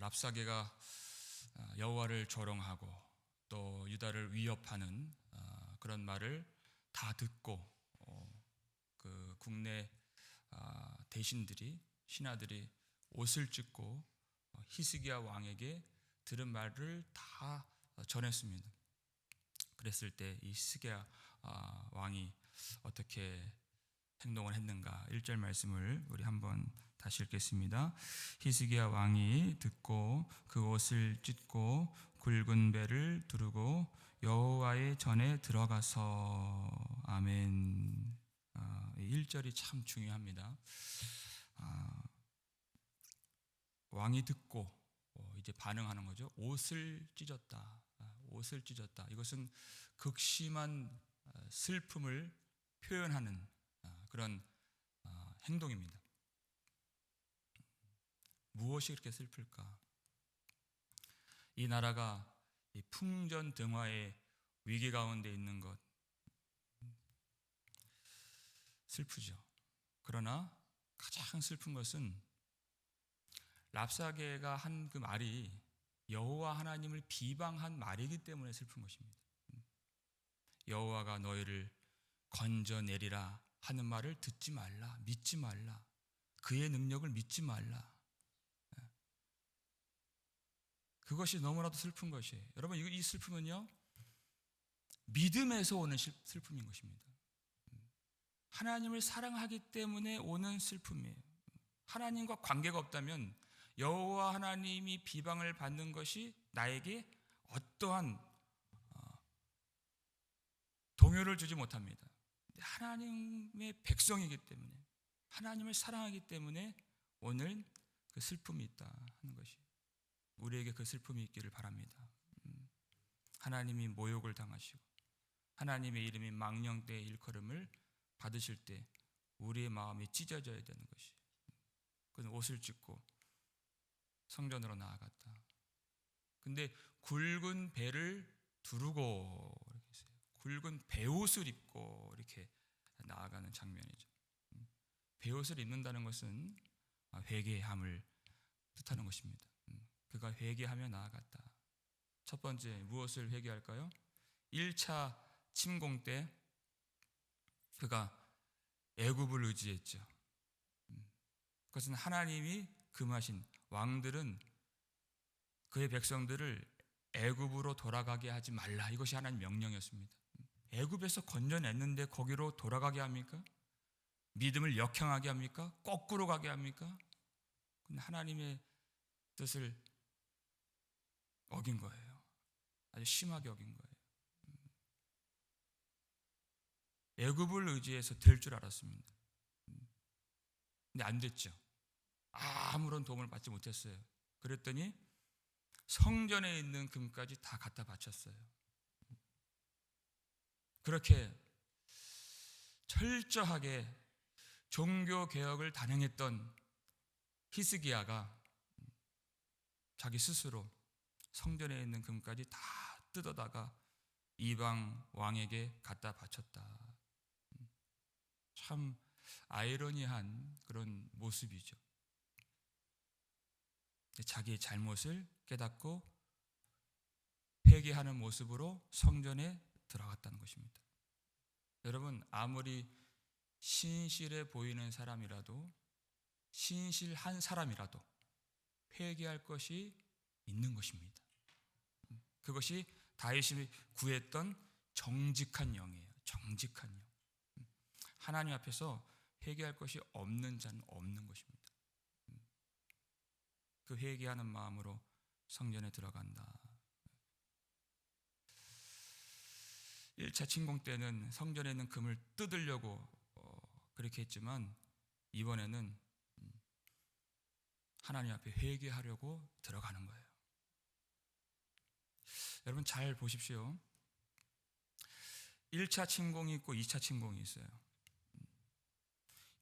랍사게가 여호와를 조롱하고 또 유다를 위협하는 그런 말을 다 듣고 그 국내 대신들이 신하들이 옷을 찢고 히스기야 왕에게 들은 말을 다 전했습니다. 그랬을 때 이 히스기야 왕이 어떻게 행동을 했는가? 1절 말씀을 우리 한번 다시 읽겠습니다. 히스기야 왕이 듣고 그 옷을 찢고 굵은 배를 두르고 여호와의 전에 들어가서 아멘. 1절이 참 중요합니다. 왕이 듣고 이제 반응하는 거죠. 옷을 찢었다. 옷을 찢었다. 이것은 극심한 슬픔을 표현하는 그런 행동입니다. 무엇이 그렇게 슬플까? 이 나라가 풍전등화의 위기 가운데 있는 것 슬프죠. 그러나 가장 슬픈 것은 랍사게가 한 그 말이 여호와 하나님을 비방한 말이기 때문에 슬픈 것입니다. 여호와가 너희를 건져내리라 하는 말을 듣지 말라, 믿지 말라, 그의 능력을 믿지 말라. 그것이 너무나도 슬픈 것이에요. 여러분, 이 슬픔은요, 믿음에서 오는 슬픔인 것입니다. 하나님을 사랑하기 때문에 오는 슬픔이에요. 하나님과 관계가 없다면 여호와 하나님이 비방을 받는 것이 나에게 어떠한 동요를 주지 못합니다. 하나님의 백성이기 때문에, 하나님을 사랑하기 때문에 오늘 그 슬픔이 있다 하는 것이, 우리에게 그 슬픔이 있기를 바랍니다. 하나님이 모욕을 당하시고 하나님의 이름이 망령되의 일컬음을 받으실 때 우리의 마음이 찢어져야 되는 것이, 그는 옷을 찢고 성전으로 나아갔다. 근데 굵은 배를 두르고 이렇게 했어요. 굵은 베옷을 입고 이렇게 나아가는 장면이죠. 베옷을 입는다는 것은 회개함을 뜻하는 것입니다. 그가 회개하며 나아갔다. 첫 번째, 무엇을 회개할까요? 1차 침공 때 그가 애굽을 의지했죠. 그것은 하나님이 금하신, 왕들은 그의 백성들을 애굽으로 돌아가게 하지 말라, 이것이 하나님 명령이었습니다. 애굽에서 건져냈는데 거기로 돌아가게 합니까? 믿음을 역행하게 합니까? 거꾸로 가게 합니까? 하나님의 뜻을 어긴 거예요. 아주 심하게 어긴 거예요. 애굽을 의지해서 될 줄 알았습니다. 근데 안 됐죠. 아무런 도움을 받지 못했어요. 그랬더니 성전에 있는 금까지 다 갖다 바쳤어요. 그렇게 철저하게 종교 개혁을 단행했던 히스기야가 자기 스스로 성전에 있는 금까지 다 뜯어다가 이방 왕에게 갖다 바쳤다. 참 아이러니한 그런 모습이죠. 자기의 잘못을 깨닫고 회개하는 모습으로 성전에 들어갔다는 것입니다. 여러분, 아무리 신실해 보이는 사람이라도, 신실한 사람이라도 회개할 것이 있는 것입니다. 그것이 다윗이 구했던 정직한 영이에요. 정직한 영. 하나님 앞에서 회개할 것이 없는 자는 없는 것입니다. 그 회개하는 마음으로 성전에 들어간다. 1차 침공 때는 성전에 있는 금을 뜯으려고 그렇게 했지만 이번에는 하나님 앞에 회개하려고 들어가는 거예요. 여러분 잘 보십시오. 1차 침공이 있고 2차 침공이 있어요.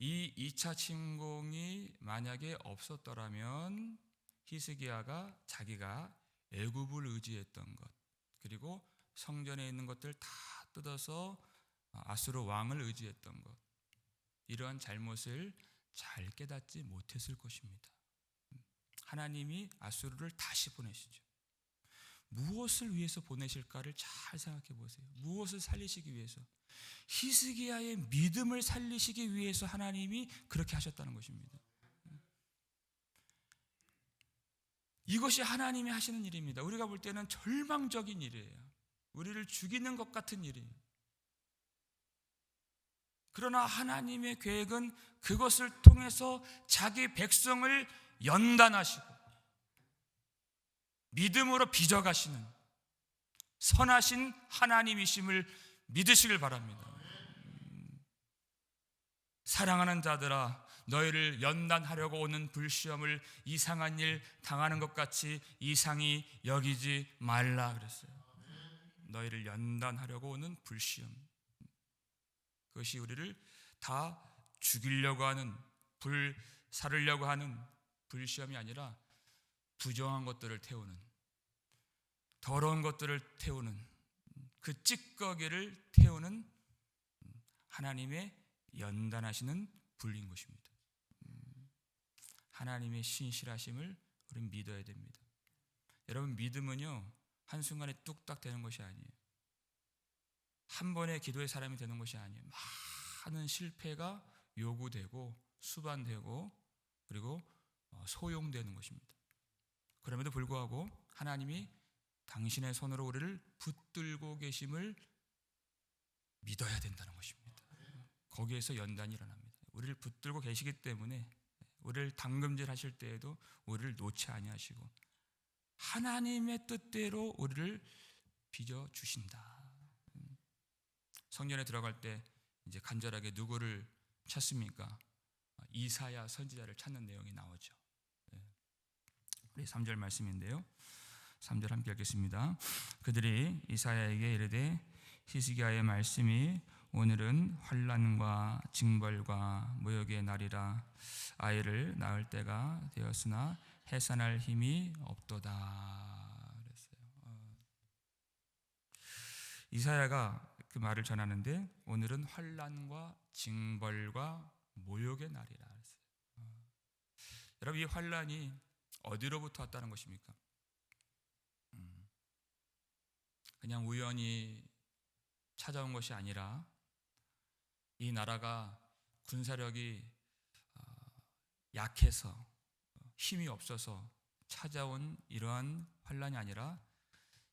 이 2차 침공이 만약에 없었더라면 히스기야가 자기가 애굽을 의지했던 것, 그리고 성전에 있는 것들 다 뜯어서 아수르 왕을 의지했던 것, 이러한 잘못을 잘 깨닫지 못했을 것입니다. 하나님이 아수르를 다시 보내시죠. 무엇을 위해서 보내실까를 잘 생각해 보세요. 무엇을 살리시기 위해서? 히스기야의 믿음을 살리시기 위해서 하나님이 그렇게 하셨다는 것입니다. 이것이 하나님이 하시는 일입니다. 우리가 볼 때는 절망적인 일이에요. 우리를 죽이는 것 같은 일이에요. 그러나 하나님의 계획은 그것을 통해서 자기 백성을 연단하시고 믿음으로 빚어가시는 선하신 하나님이심을 믿으시길 바랍니다. 사랑하는 자들아, 너희를 연단하려고 오는 불시험을 이상한 일 당하는 것 같이 이상히 여기지 말라 그랬어요. 너희를 연단하려고 오는 불시험, 그것이 우리를 다 죽이려고 하는, 불사르려고 하는 불시험이 아니라 부정한 것들을 태우는, 더러운 것들을 태우는, 그 찌꺼기를 태우는 하나님의 연단하시는 불인 것입니다. 하나님의 신실하심을 우리는 믿어야 됩니다. 여러분, 믿음은요 한순간에 뚝딱 되는 것이 아니에요. 한 번의 기도의 사람이 되는 것이 아니에요. 많은 실패가 요구되고 수반되고 그리고 소용되는 것입니다. 그럼에도 불구하고 하나님이 당신의 손으로 우리를 붙들고 계심을 믿어야 된다는 것입니다. 거기에서 연단이 일어납니다. 우리를 붙들고 계시기 때문에 우리를 당금질 하실 때에도 우리를 놓지 아니하시고 하나님의 뜻대로 우리를 빚어 주신다. 성전에 들어갈 때 이제 간절하게 누구를 찾습니까? 이사야 선지자를 찾는 내용이 나오죠. 우리 3절 말씀인데요. 3절 함께 읽겠습니다. 그들이 이사야에게 이르되 히스기야의 말씀이 오늘은 환난과 징벌과 모욕의 날이라. 아이를 낳을 때가 되었으나 해산할 힘이 없도다 그랬어요. 이사야가 그 말을 전하는데 오늘은 환난과 징벌과 모욕의 날이라 그랬어요. 여러분, 이 환난이 어디로부터 왔다는 것입니까? 그냥 우연히 찾아온 것이 아니라 이 나라가 군사력이 약해서 힘이 없어서 찾아온 이러한 환난이 아니라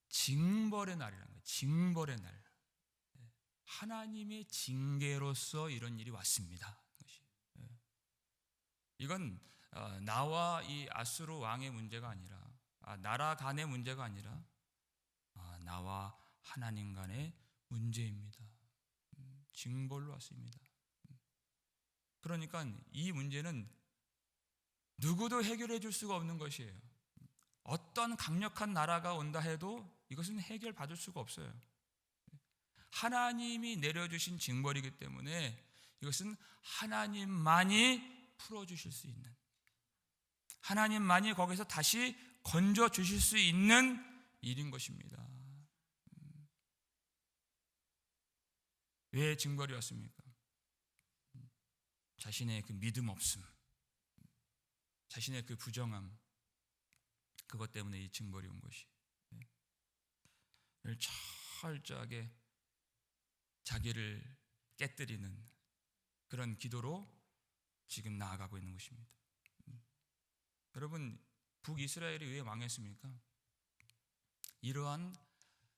징벌의 날이라는 거예요. 징벌의 날. 하나님의 징계로서 이런 일이 왔습니다. 이건 나와 이 아수르 왕의 문제가 아니라 나라 간의 문제가 아니라 나와 하나님 간의 문제입니다. 징벌로 왔습니다. 그러니까 이 문제는 누구도 해결해 줄 수가 없는 것이에요. 어떤 강력한 나라가 온다 해도 이것은 해결받을 수가 없어요. 하나님이 내려주신 징벌이기 때문에 이것은 하나님만이 풀어주실 수 있는, 하나님만이 거기서 다시 건져주실 수 있는 일인 것입니다. 왜 징벌이 왔습니까? 자신의 그 믿음 없음, 자신의 그 부정함, 그것 때문에 이 징벌이 온 것이 철저하게 자기를 깨뜨리는 그런 기도로 지금 나아가고 있는 것입니다. 여러분, 북이스라엘이 왜 망했습니까? 이러한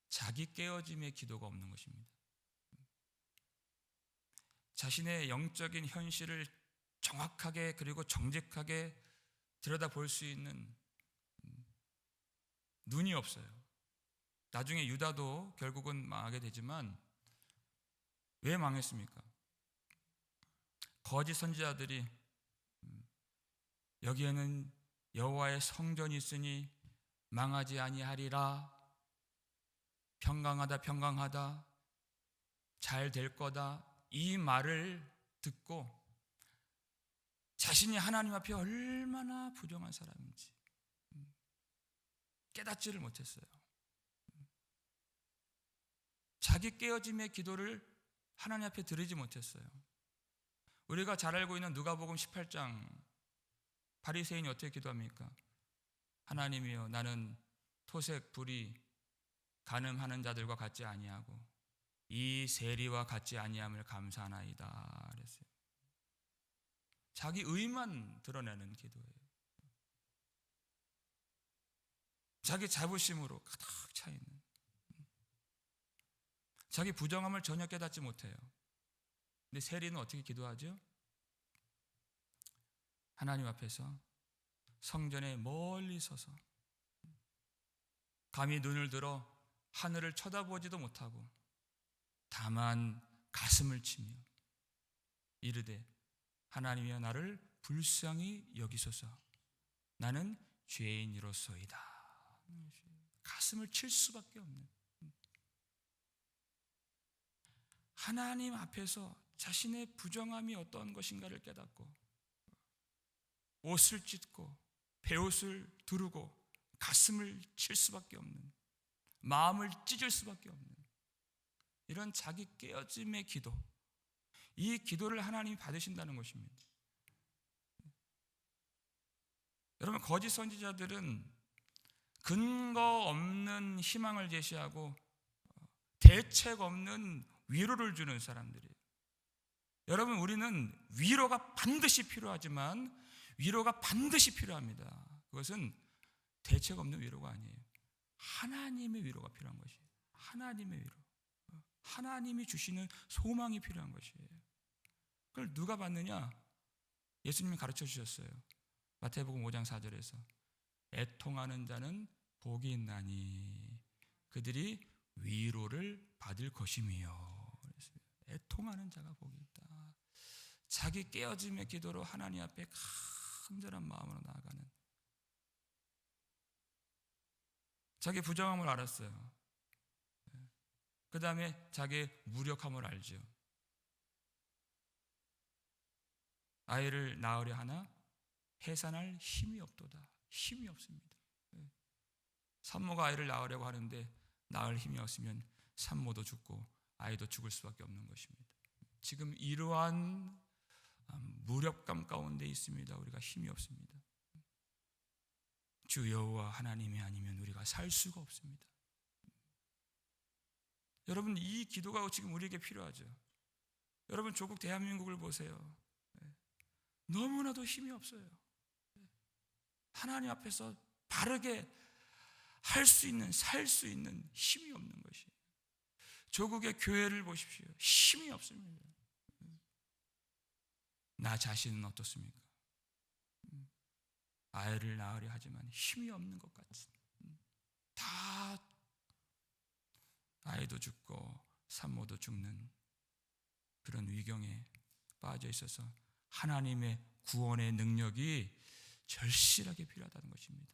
자기 깨어짐의 기도가 없는 것입니다. 자신의 영적인 현실을 정확하게 그리고 정직하게 들여다볼 수 있는 눈이 없어요. 나중에 유다도 결국은 망하게 되지만 왜 망했습니까? 거짓 선지자들이 여기에는 여호와의 성전이 있으니 망하지 아니하리라, 평강하다 평강하다, 잘 될 거다, 이 말을 듣고 자신이 하나님 앞에 얼마나 부정한 사람인지 깨닫지를 못했어요. 자기 깨어짐의 기도를 하나님 앞에 드리지 못했어요. 우리가 잘 알고 있는 누가복음 18장, 바리새인이 어떻게 기도합니까? 하나님이여, 나는 토색 불이 간음하는 자들과 같지 아니하고 이 세리와 같지 아니함을 감사하나이다 그랬어요. 자기 의만 드러내는 기도예요. 자기 자부심으로 가득 차 있는, 자기 부정함을 전혀 깨닫지 못해요. 근데 세리는 어떻게 기도하죠? 하나님 앞에서 성전에 멀리 서서 감히 눈을 들어 하늘을 쳐다보지도 못하고 다만 가슴을 치며 이르되 하나님이여, 나를 불쌍히 여기소서. 나는 죄인이로소이다. 가슴을 칠 수밖에 없는, 하나님 앞에서 자신의 부정함이 어떤 것인가를 깨닫고 옷을 찢고 베옷을 두르고 가슴을 칠 수밖에 없는, 마음을 찢을 수밖에 없는 이런 자기 깨어짐의 기도, 이 기도를 하나님이 받으신다는 것입니다. 여러분, 거짓 선지자들은 근거 없는 희망을 제시하고 대책 없는 위로를 주는 사람들이에요. 여러분, 우리는 위로가 반드시 필요하지만 위로가 반드시 필요합니다. 그것은 대책 없는 위로가 아니에요. 하나님의 위로가 필요한 것이에요. 하나님의 위로, 하나님이 주시는 소망이 필요한 것이에요. 그걸 누가 받느냐? 예수님이 가르쳐 주셨어요. 마태복음 5장 4절에서 애통하는 자는 복이 있나니 그들이 위로를 받을 것이며. 애통하는 자가 복이 있다. 자기 깨어짐의 기도로 하나님 앞에 간절한 마음으로 나아가는, 자기 부정함을 알았어요. 그 다음에 자기의 무력함을 알죠. 아이를 낳으려 하나 해산할 힘이 없도다. 힘이 없습니다. 산모가 아이를 낳으려고 하는데 낳을 힘이 없으면 산모도 죽고 아이도 죽을 수밖에 없는 것입니다. 지금 이러한 무력감 가운데 있습니다. 우리가 힘이 없습니다. 주 여호와 하나님이 아니면 우리가 살 수가 없습니다. 여러분, 이 기도가 지금 우리에게 필요하죠. 여러분, 조국 대한민국을 보세요. 너무나도 힘이 없어요. 하나님 앞에서 바르게 할 수 있는, 살 수 있는 힘이 없는 것이에요. 조국의 교회를 보십시오. 힘이 없습니다. 나 자신은 어떻습니까? 아이를 낳으려 하지만 힘이 없는 것 같은, 다 아이도 죽고 산모도 죽는 그런 위경에 빠져 있어서 하나님의 구원의 능력이 절실하게 필요하다는 것입니다.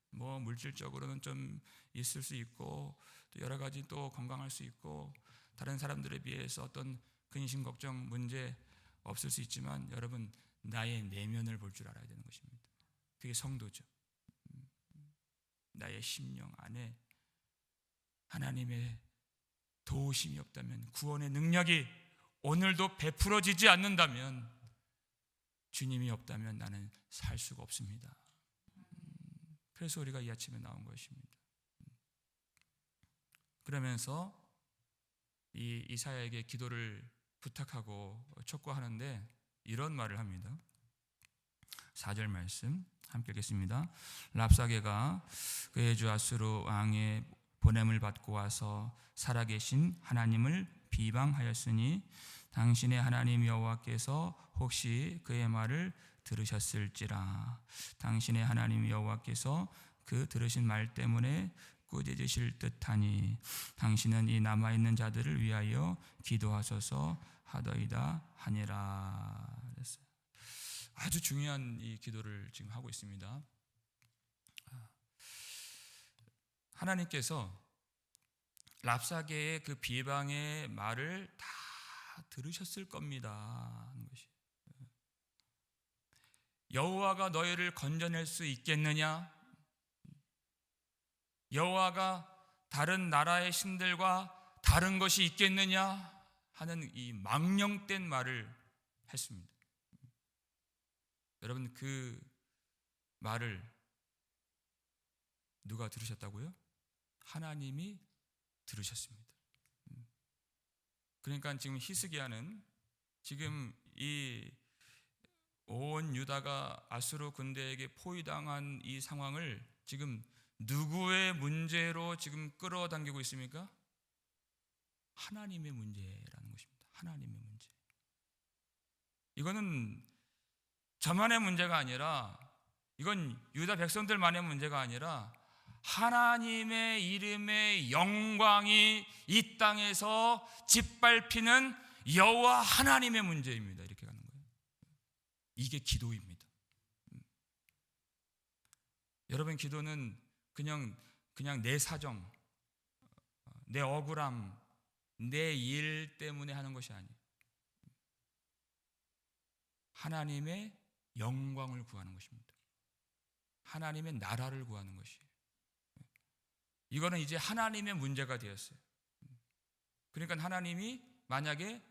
뭐 물질적으로는 좀 있을 수 있고 또 여러 가지 또 건강할 수 있고 다른 사람들에 비해서 어떤 근심 걱정 문제 없을 수 있지만 여러분, 나의 내면을 볼 줄 알아야 되는 것입니다. 그게 성도죠. 나의 심령 안에 하나님의 도우심이 없다면, 구원의 능력이 오늘도 베풀어지지 않는다면, 주님이 없다면 나는 살 수가 없습니다. 그래서 우리가 이 아침에 나온 것입니다. 그러면서 이 이사야에게 기도를 부탁하고 촉구하는데 이런 말을 합니다. 4절 말씀 함께 읽겠습니다. 랍사게가 그의 주 아수르 왕의 보냄을 받고 와서 살아계신 하나님을 비방하였으니 당신의 하나님 여호와께서 혹시 그의 말을 들으셨을지라. 당신의 하나님 여호와께서 그 들으신 말 때문에 꾸짖으실 듯하니 당신은 이 남아있는 자들을 위하여 기도하소서 하더이다 하니라. 그랬어요. 아주 중요한 이 기도를 지금 하고 있습니다. 하나님께서 랍사게의 그 비방의 말을 다 들으셨을 겁니다 하는 것이. 여호와가 너희를 건져낼 수 있겠느냐? 여호와가 다른 나라의 신들과 다른 것이 있겠느냐? 하는 이 망령된 말을 했습니다. 여러분, 그 말을 누가 들으셨다고요? 하나님이 들으셨습니다. 그러니까 지금 히스기야는 지금 이 온 유다가 아수르 군대에게 포위당한 이 상황을 지금 누구의 문제로 지금 끌어당기고 있습니까? 하나님의 문제라는 것입니다. 하나님의 문제. 이거는 저만의 문제가 아니라, 이건 유다 백성들만의 문제가 아니라 하나님의 이름의 영광이 이 땅에서 짓밟히는 여호와 하나님의 문제입니다. 이렇게 가는 거예요. 이게 기도입니다. 여러분, 기도는 그냥 내 사정, 내 억울함, 내 일 때문에 하는 것이 아니에요. 하나님의 영광을 구하는 것입니다. 하나님의 나라를 구하는 것이에요. 이거는 이제 하나님의 문제가 되었어요. 그러니까 하나님이 만약에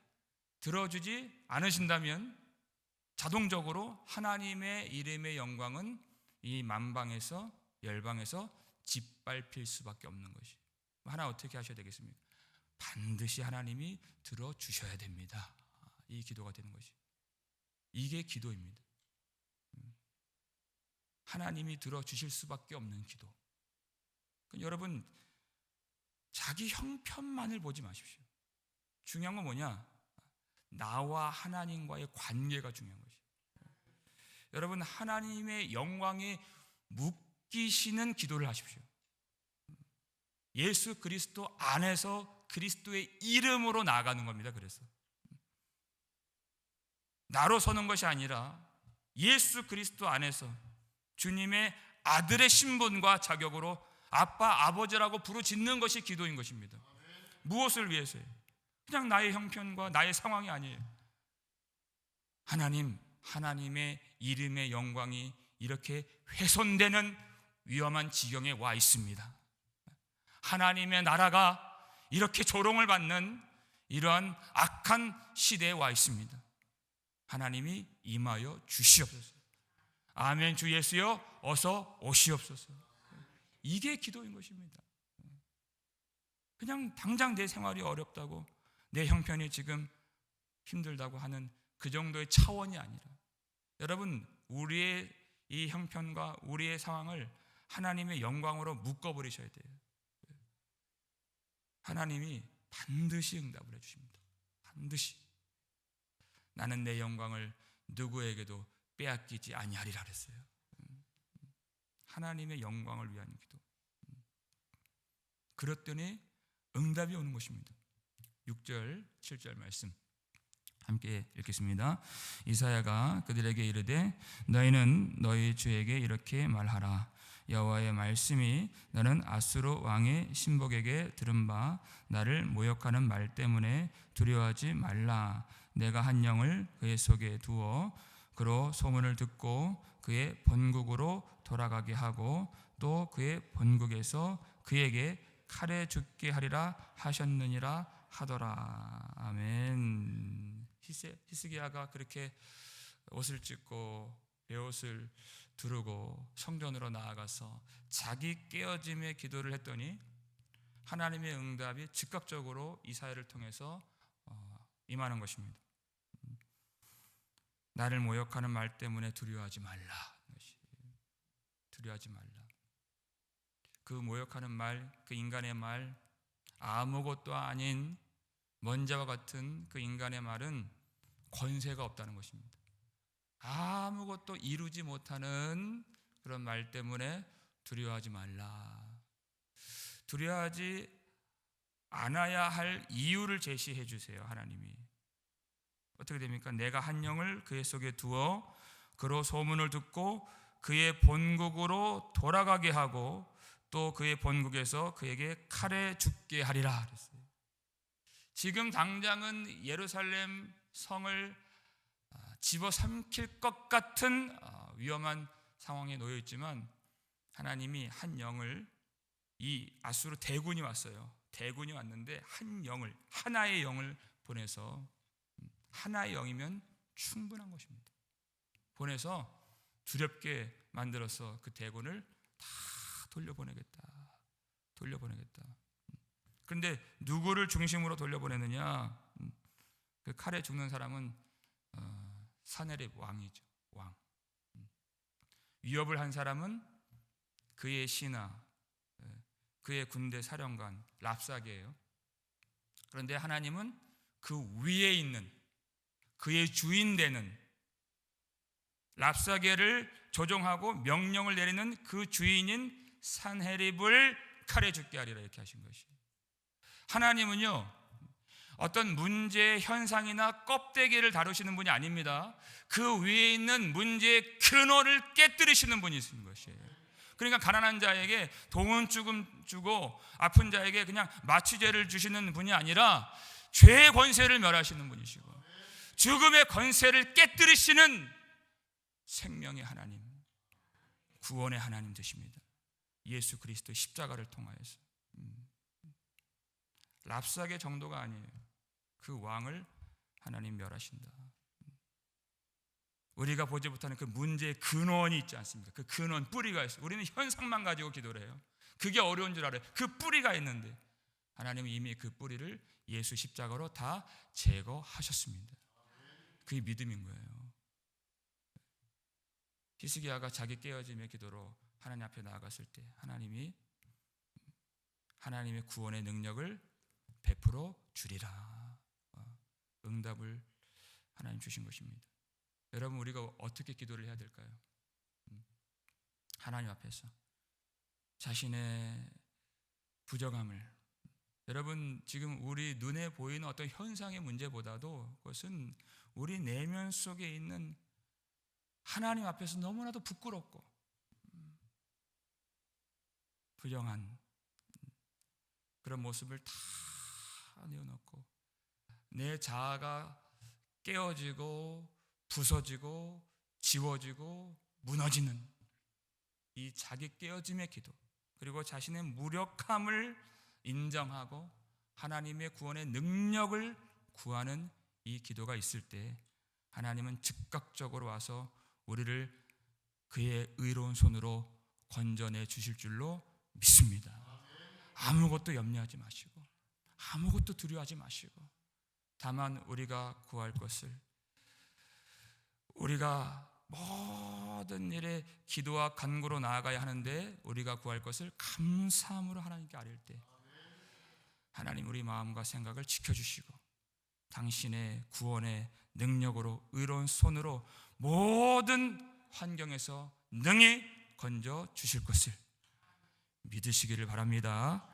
들어주지 않으신다면 자동적으로 하나님의 이름의 영광은 이 만방에서 열방에서 짓밟힐 수밖에 없는 것이. 하나 어떻게 하셔야 되겠습니까? 반드시 하나님이 들어주셔야 됩니다. 이 기도가 되는 것이. 이게 기도입니다. 하나님이 들어주실 수밖에 없는 기도. 여러분, 자기 형편만을 보지 마십시오. 중요한 건 뭐냐? 나와 하나님과의 관계가 중요한 것이에요. 여러분, 하나님의 영광에 묶이시는 기도를 하십시오. 예수 그리스도 안에서 그리스도의 이름으로 나아가는 겁니다. 그래서 나로 서는 것이 아니라 예수 그리스도 안에서 주님의 아들의 신분과 자격으로 아빠, 아버지라고 부르짖는 것이 기도인 것입니다. 무엇을 위해서요? 그냥 나의 형편과 나의 상황이 아니에요. 하나님의 이름의 영광이 이렇게 훼손되는 위험한 지경에 와 있습니다. 하나님의 나라가 이렇게 조롱을 받는 이러한 악한 시대에 와 있습니다. 하나님이 임하여 주시옵소서. 아멘. 주 예수여 어서 오시옵소서. 이게 기도인 것입니다. 그냥 당장 내 생활이 어렵다고, 내 형편이 지금 힘들다고 하는 그 정도의 차원이 아니라, 여러분, 우리의 이 형편과 우리의 상황을 하나님의 영광으로 묶어버리셔야 돼요. 하나님이 반드시 응답을 해주십니다. 반드시. 나는 내 영광을 누구에게도 빼앗기지 아니하리라 그랬어요. 하나님의 영광을 위한 기도. 그랬더니 응답이 오는 것입니다. 6절, 7절 말씀 함께 읽겠습니다. 이사야가 그들에게 이르되 너희는 너희 주에게 이렇게 말하라. 여호와의 말씀이 너는 아수르 왕의 신복에게 들은 바 나를 모욕하는 말 때문에 두려워하지 말라. 내가 한 영을 그의 속에 두어 그로 소문을 듣고 그의 본국으로 돌아가게 하고 또 그의 본국에서 그에게 칼에 죽게 하리라 하셨느니라 하더라. 아멘. 히스기야가 그렇게 옷을 찢고 베옷을 두르고 성전으로 나아가서 자기 깨어짐의 기도를 했더니 하나님의 응답이 즉각적으로 이사야를 통해서 임하는 것입니다. 나를 모욕하는 말 때문에 두려워하지 말라. 두려워하지 말라. 그 모욕하는 말, 그 인간의 말, 아무것도 아닌 먼지와 같은 그 인간의 말은 권세가 없다는 것입니다. 아무것도 이루지 못하는 그런 말 때문에 두려워하지 말라. 두려워하지 않아야 할 이유를 제시해 주세요. 하나님이 어떻게 됩니까? 내가 한 영을 그의 속에 두어 그로 소문을 듣고 그의 본국으로 돌아가게 하고 또 그의 본국에서 그에게 칼에 죽게 하리라 그랬어요. 지금 당장은 예루살렘 성을 집어삼킬 것 같은 위험한 상황에 놓여 있지만 하나님이 한 영을, 이 아수르 대군이 왔어요. 대군이 왔는데 한 영을, 하나의 영을 보내서, 하나의 영이면 충분한 것입니다. 보내서 두렵게 만들어서 그 대군을 다 돌려보내겠다. 그런데 누구를 중심으로 돌려보내느냐? 그 칼에 죽는 사람은 사내립 왕이죠. 왕. 위협을 한 사람은 그의 신하, 그의 군대 사령관 랍사게예요. 그런데 하나님은 그 위에 있는 그의 주인 되는 랍사게를 조종하고 명령을 내리는 그 주인인 산헤립을 칼에 죽게 하리라 이렇게 하신 것이에요. 하나님은요 어떤 문제의 현상이나 껍데기를 다루시는 분이 아닙니다. 그 위에 있는 문제의 근원을 깨뜨리시는 분이신 것이에요. 그러니까 가난한 자에게 돈은 조금 주고 아픈 자에게 그냥 마취제를 주시는 분이 아니라 죄의 권세를 멸하시는 분이시고 죽음의 권세를 깨뜨리시는 생명의 하나님, 구원의 하나님 되십니다. 예수 그리스도의 십자가를 통하여서. 랍사게 정도가 아니에요. 그 왕을 하나님 멸하신다. 우리가 보지 못하는 그 문제의 근원이 있지 않습니까? 그 근원, 뿌리가 있어요. 우리는 현상만 가지고 기도를 해요. 그게 어려운 줄 알아요. 그 뿌리가 있는데 하나님은 이미 그 뿌리를 예수 십자가로 다 제거하셨습니다. 그게 믿음인 거예요. 히스기야가 자기 깨어짐의 기도로 하나님 앞에 나아갔을 때 하나님이 하나님의 구원의 능력을 베풀어 주리라. 응답을 하나님 주신 것입니다. 여러분 우리가 어떻게 기도를 해야 될까요? 하나님 앞에서 자신의 부정함을, 여러분 지금 우리 눈에 보이는 어떤 현상의 문제보다도 그것은 우리 내면 속에 있는 하나님 앞에서 너무나도 부끄럽고 부정한 그런 모습을 다 내어놓고 내 자아가 깨어지고 부서지고 지워지고 무너지는 이 자기 깨어짐의 기도, 그리고 자신의 무력함을 인정하고 하나님의 구원의 능력을 구하는 이 기도가 있을 때 하나님은 즉각적으로 와서 우리를 그의 의로운 손으로 건져내 주실 줄로 믿습니다. 아무것도 염려하지 마시고 아무것도 두려워하지 마시고 다만 우리가 구할 것을, 우리가 모든 일에 기도와 간구로 나아가야 하는데 우리가 구할 것을 감사함으로 하나님께 아뢰을 때 하나님 우리 마음과 생각을 지켜주시고 당신의 구원의 능력으로 의로운 손으로 모든 환경에서 능히 건져 주실 것을 믿으시기를 바랍니다.